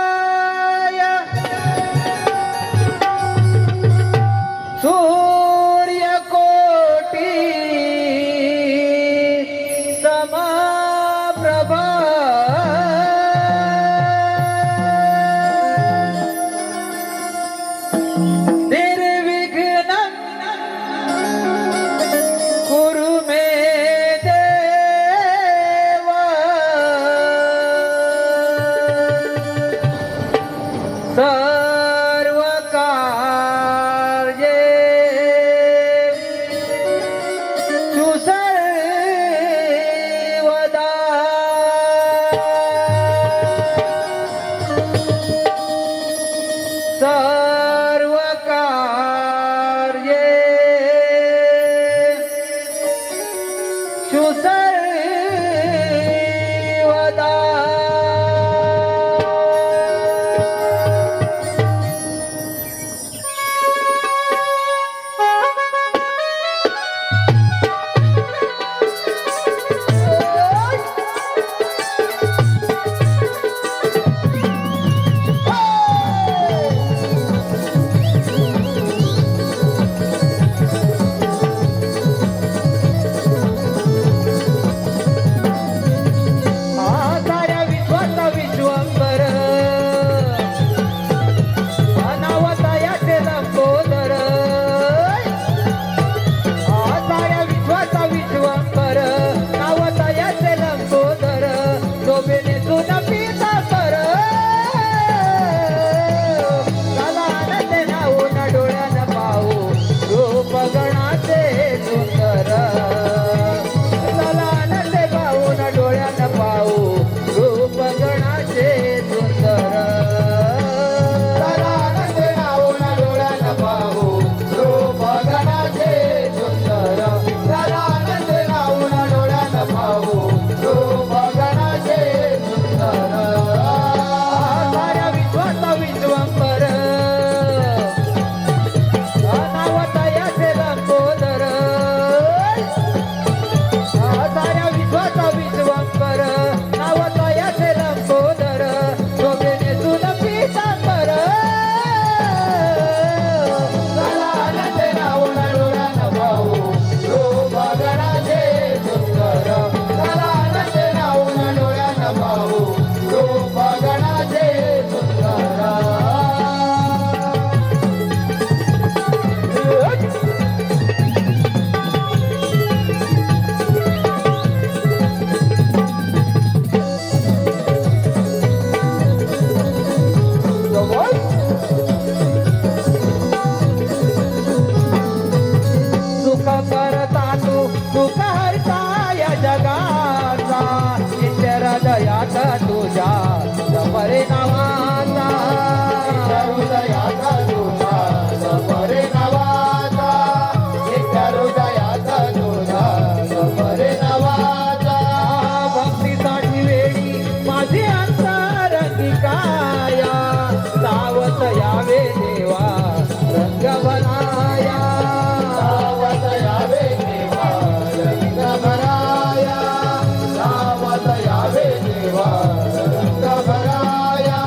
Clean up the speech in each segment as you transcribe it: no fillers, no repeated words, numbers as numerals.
महाकाय सूर्यकोटी समप्रभ निर्विघ्नं कुरु मे देव सर्व कार्ये सर्वदा सर्व कार्ये सर्वदा दयाचा तुझ्या सपरे नावाचा हृदयाचा तुझा सपरे नावाचा हृदयाचा तुझा सपरे नावाचा भक्तीसाठी वेळी माझी अंतरंगी काया सावत यावे देवा रंग बनाया सावत यावे देवा रंग बनाया सावत यावे देवा रंग भराया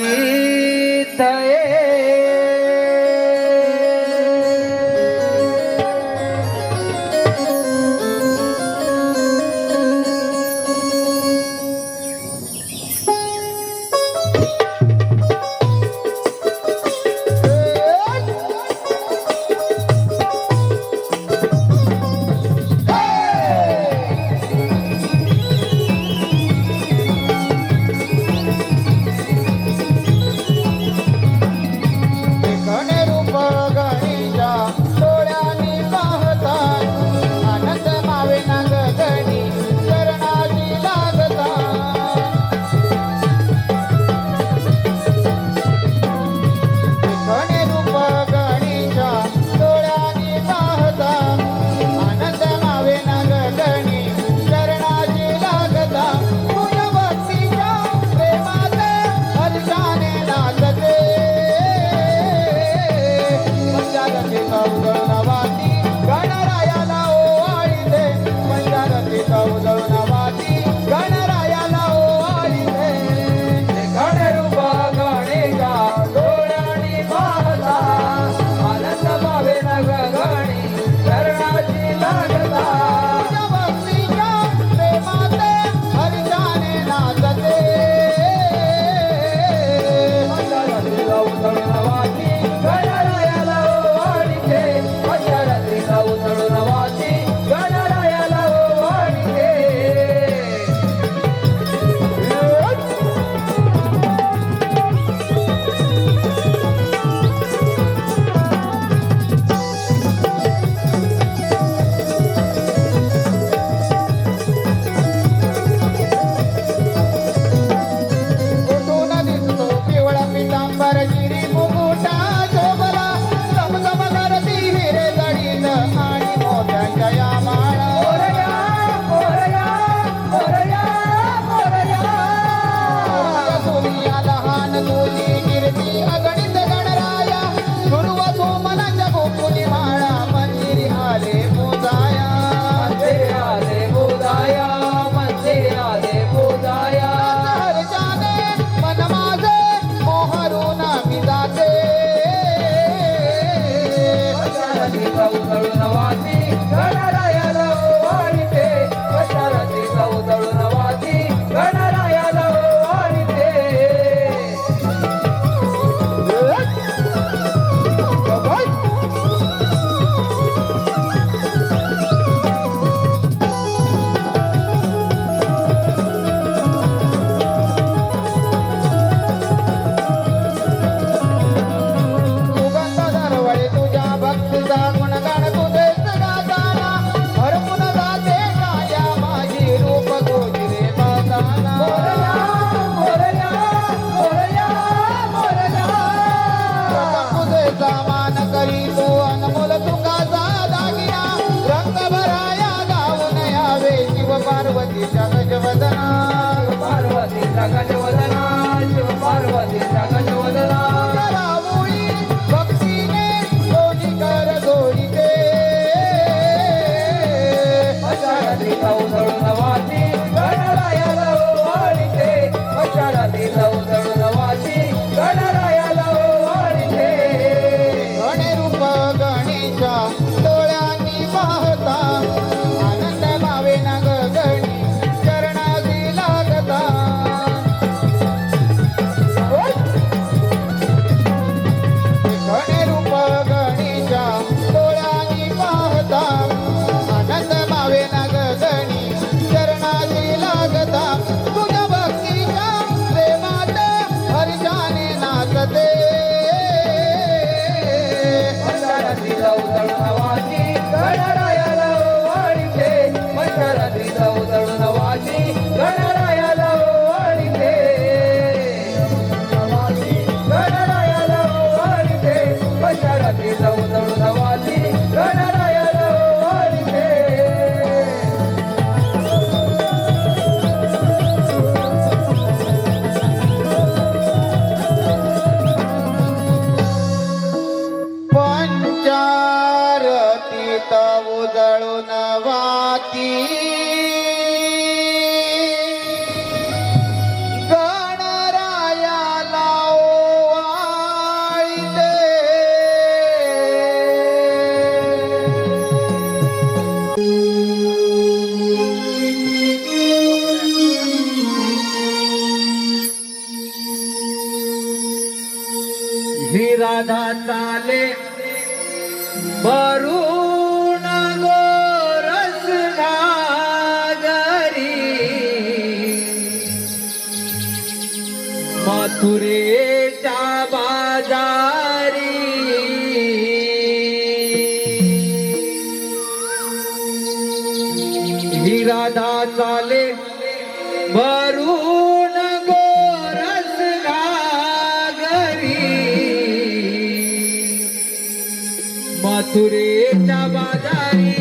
विठये ही राधा चाले वरुण गोरस घागरी मथुरेच्या बाजारी ही राधा चाले वरुण गोरस घागरी मथुरेच्या बाजारी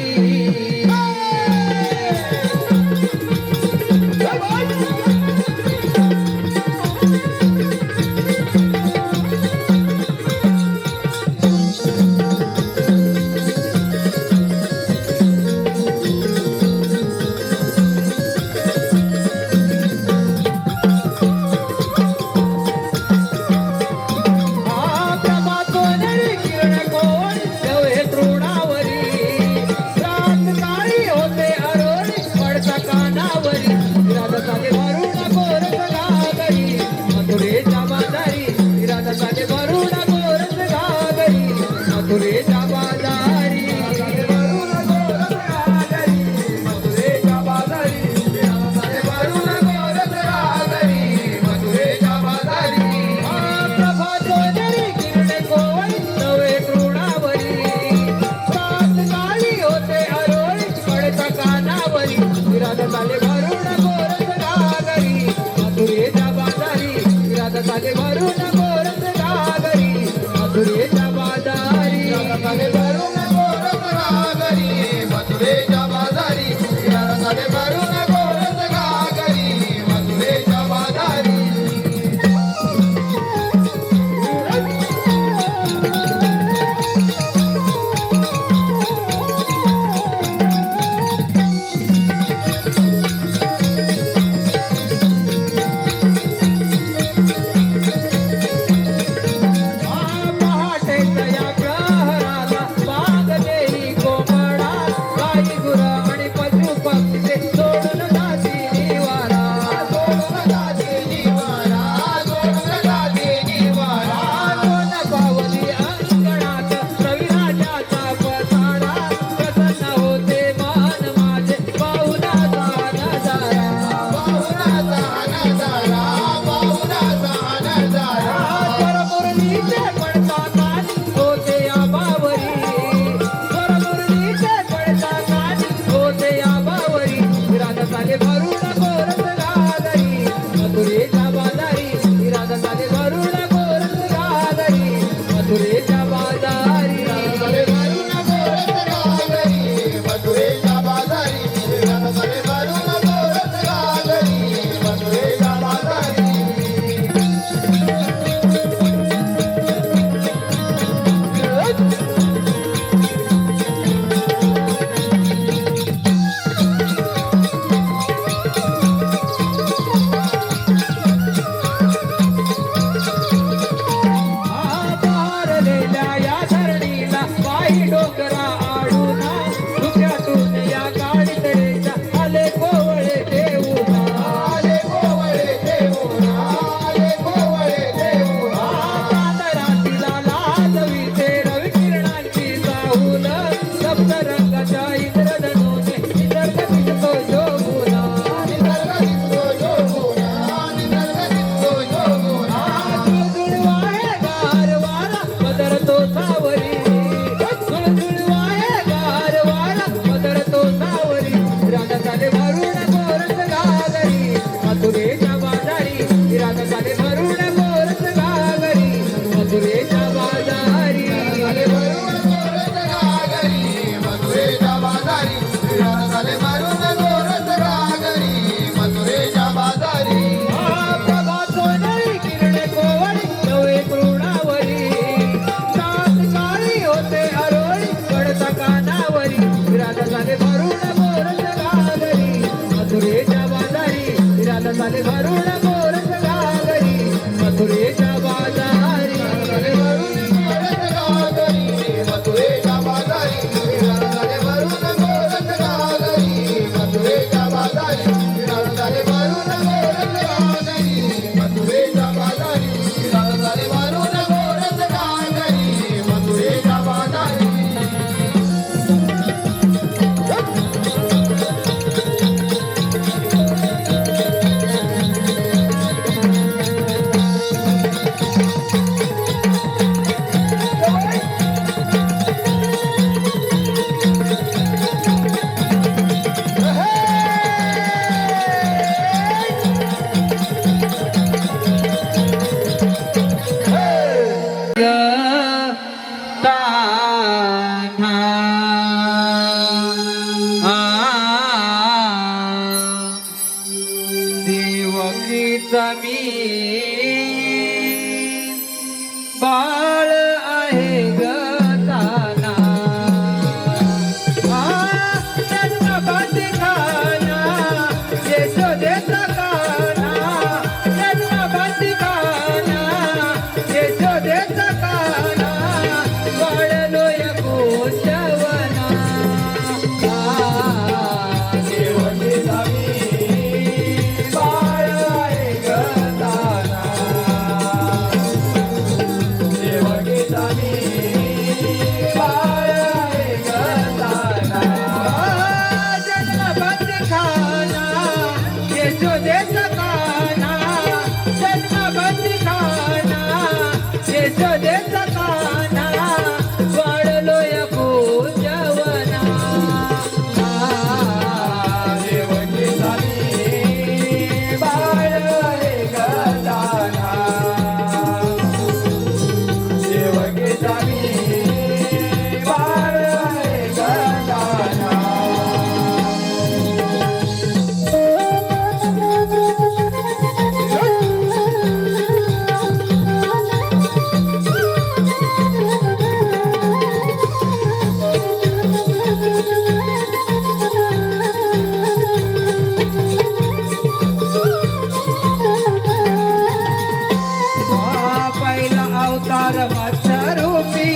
पहिला अवतार मत्स्यरूपी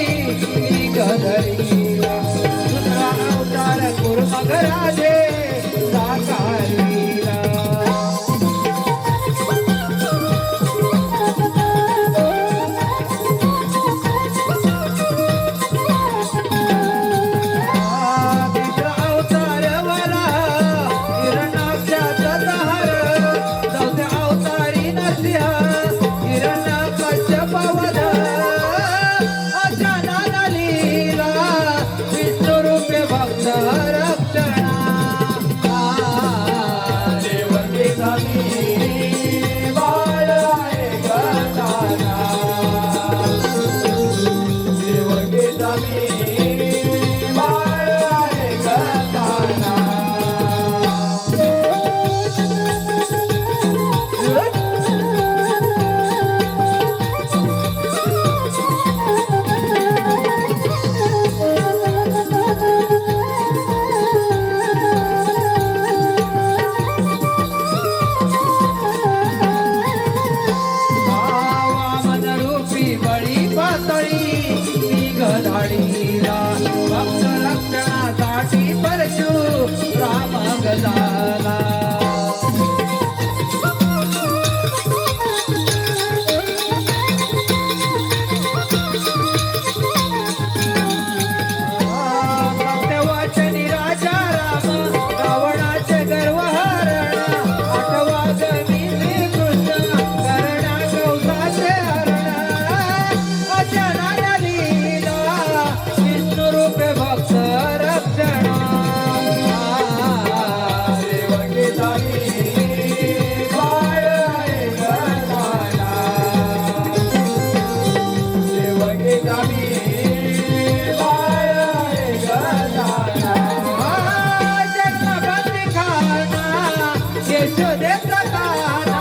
गधरीला, दुसरा अवतार कुर्मगराजे साकारीला. तिसरा अवतार वराह हिरण्याक्षाचा दहर, चौथ्या अवतारी नरसिंह हिरण्यकश्यप वध, अचानक लीला विष्णुरूपी भक्त रक्षणा. देवकी स्वामी बाळ आहे गजानना, देवकी स्वामी बाळ आहे गजानना. वामनरूपी बळी पातळी गधाडीला, भक्त रक्षणासाठी परशु राम गजाला. सत्यवचनी राजा राम रावणाचे गर्व हरण, आठवा गणी श्रीकृष्ण करणा कौसाचे हरण, अचानक लीला विष्णुरूपी भक्त रक्षणा. देवकी स्वामी बाळ आहे गजानना, देवकी स्वामी बाळ आहे गजानना. जगन्नाथ खाना यशोदेचा काना,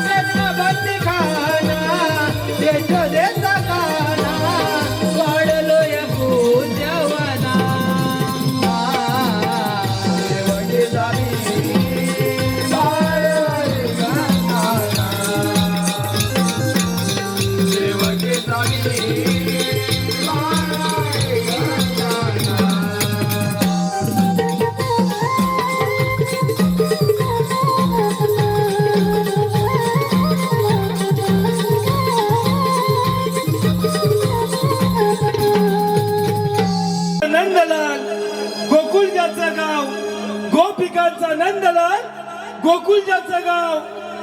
जगन्नाथ खाना यशोदेचा काना, वाढलोय पूजवना. देवकी स्वामी बाळ आहे गजानना, देवकी स्वामी बाळ आहे गजानना. नंदलाल गोकुळजाचं गाव, गोपिकांचा नंदलाल गोकुळजाचं गाव,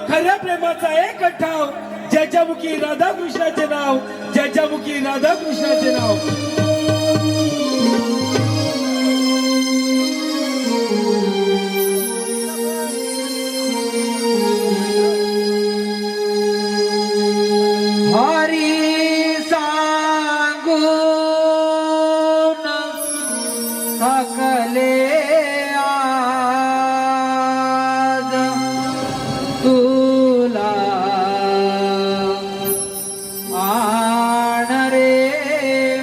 खऱ्या प्रेमाचा एक ठाव, ज्याच्या मुखी राधाकृष्णाचे नाव, ज्याच्या मुखी राधाकृष्णाचे नाव. हरी सांगून थकले आज तुला आण रे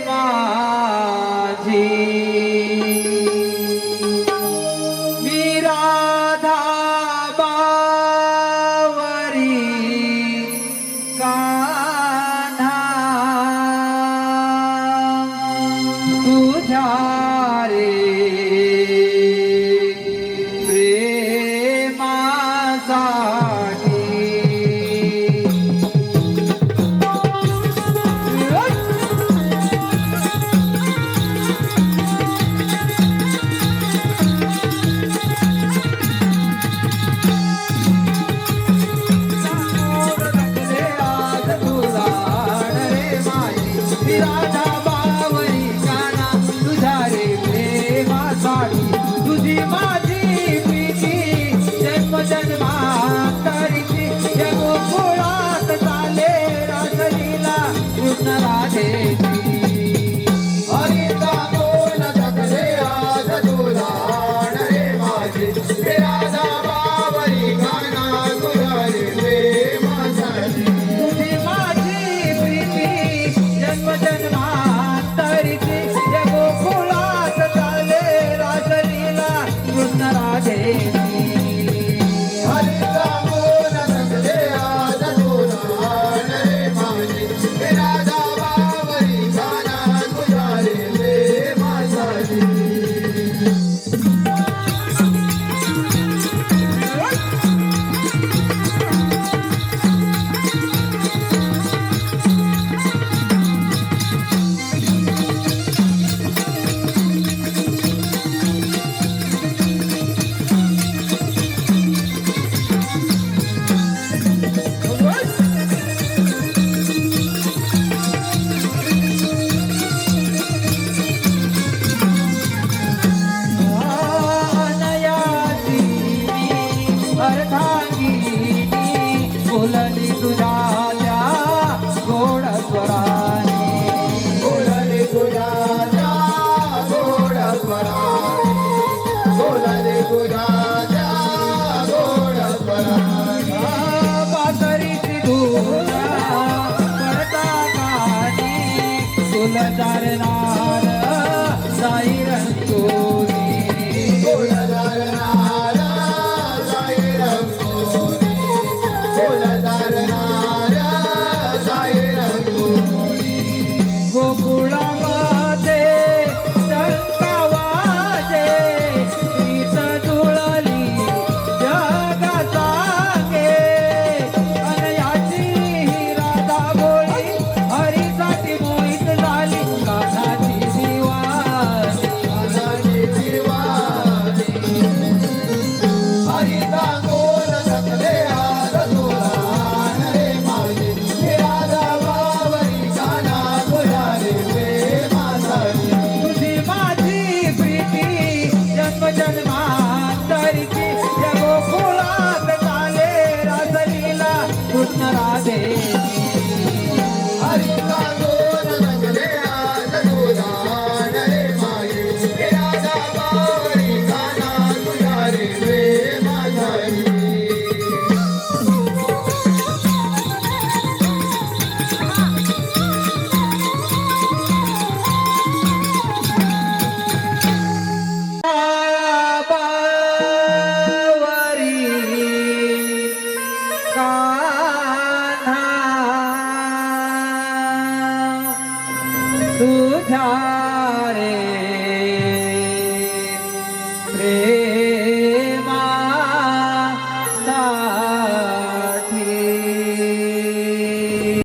माझी. मी राधा बावरी कान्हा तुझ्या रे प्रेमासाठी. आज तुला रे माझी, मी राधा बावरी काना तुझ्या रे प्रेमासाठी. तुझी माझी प्रीती जन्मजन्मांतरीची, या गोकुळात चाले रासलीला कृष्ण राधेची. हरी सांगून थकले आज तुला रे माझी, मी राधा बावरी काना तुझ्या रे प्रेमासाठी. तुझी माझी प्रीती जन्मजन्मांतरीची, या गोकुळात चाले रासलीला कृष्ण राधेची. हरी सांगून थकले आज तुला रे माझी, फुलदारनार साई रंगोली गोकुळामध्ये टंका वाजे प्रीत जुळली जगाचा गे अनयाची ही राधा भोळी हरीसाठी मोहित झाली कान्हाची दिवाणी हरिता गोल सकले आज तुलान रे माझे हे राधा बावरी काना तुझ्या रे प्रेमासाठी तुझी माझी प्रीती जन्म जन्मांतरीची या गोकुळात चाले रासलीला कृष्ण राधे हरिता गोल सकले आज तुलान रे माझे हे राधा बावरी काना तुझ्या रे प्रेमासाठी बावरी कान्हा तुझ्या रे प्रेमासाठी